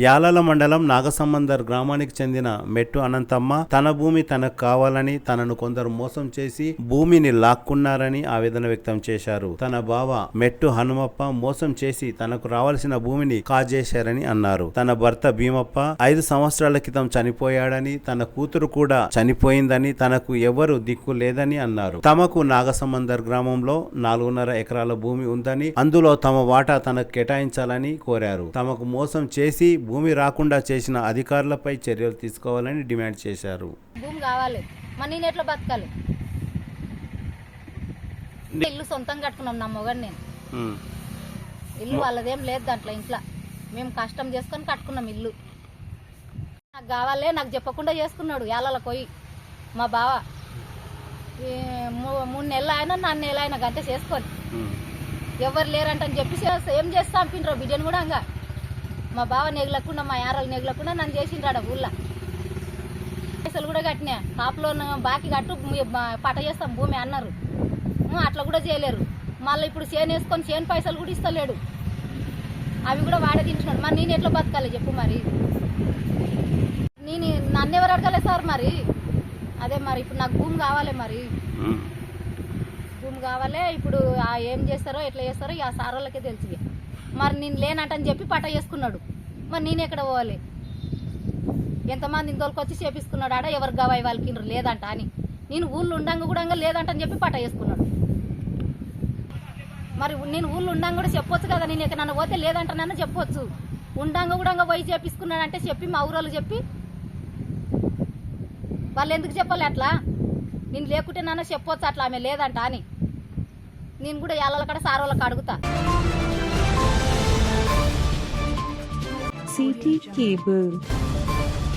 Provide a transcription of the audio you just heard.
యాలల మండలం నాగసంబందర్ గ్రామానికి చెందిన మెట్టు అనంతమ్మ తన భూమి తనకు కావాలని తనను కొందరు మోసం చేసి భూమిని లాక్కున్నారని ఆవేదన వ్యక్తం చేశారు. తన బావ మెట్టు హనుమప్ప మోసం చేసి తనకు రావాల్సిన భూమిని కాజేశారని అన్నారు. తన భర్త భీమప్ప 5 సంవత్సరాల క్రితం చనిపోయాడని, తన కూతురు కూడా చనిపోయిందని, తనకు ఎవరు దిక్కు లేదని అన్నారు. తమకు నాగసంబందర్ గ్రామంలో 4.5 ఎకరాల భూమి ఉందని, అందులో తమ వాటా తనకు కేటాయించాలని కోరారు. తమకు మోసం చేసి భూమి రాకుండా చేసిన అధికారులపై చర్యలు తీసుకోవాలని డిమాండ్ చేశారు. భూమి కావాలి, మరి నేను ఎట్లా బతకాలి? ఇల్లు సొంతంగా కట్టుకున్నాం, నా మొగడు నేను. ఇల్లు వాళ్ళదేం లేదు దాంట్లో. ఇంట్లో మేము కష్టం చేసుకొని కట్టుకున్నాం ఇల్లు. నాకు కావాలే, నాకు చెప్పకుండా చేసుకున్నాడు యాలలకు పోయి మా బావ. 3 నెలలు అయినా 4 నెలలు అయినా గంటే చేసుకొని ఎవరు లేరంటని చెప్పి ఏం చేస్తా అంపిండ్రు బిడ్డను కూడా. ఇంకా మా బావ నెగలకుండా, మా యారలు నెగలకుండా నన్ను చేసిండ్రాడ ఊళ్ళో. పైసలు కూడా కట్టినా, కాపులో బాకీ కట్టు పట చేస్తాం భూమి అన్నారు. అట్లా కూడా చేయలేరు. మళ్ళీ ఇప్పుడు చేను వేసుకొని చేను పైసలు కూడా ఇస్తలేడు. అవి కూడా వాడే తింటున్నాడు. మరి నేను ఎట్లా బతకాలి చెప్పు? మరి నన్ను ఎవరు అడగలే సార్? మరి అదే మరి ఇప్పుడు నాకు భూమి కావాలి, మరి భూమి కావాలి. ఇప్పుడు ఏం చేస్తారో ఎట్లా చేస్తారో ఆ సార్ వాళ్ళకే తెలిసి. మరి నేను లేనంటని చెప్పి పట్ట చేసుకున్నాడు. మరి నేను ఎక్కడ పోవాలి? ఎంతమంది ఇంతోళ్ళకి వచ్చి చేపించుకున్నాడు ఆడ, ఎవరికి కావాలి వాళ్ళకి లేదంట అని. నేను ఊళ్ళో ఉండంగా కూడా లేదంటని చెప్పి పట్ట చేసుకున్నాడు. మరి నేను ఊళ్ళో ఉండంగా కూడా చెప్పొచ్చు కదా, నేను ఎక్కడ నన్ను పోతే లేదంటానన్నా చెప్పొచ్చు. ఉండంగా కూడా పోయి చేపించుకున్నాడు అంటే చెప్పి మా ఊరోళ్ళు చెప్పి వాళ్ళు ఎందుకు చెప్పాలి అట్లా? నేను లేకుంటే నన్ను చెప్పొచ్చు అట్లా ఆమె లేదంట అని. నేను కూడా యాళ్ళ కాడ సార్ వాళ్ళకి అడుగుతా. CT Cable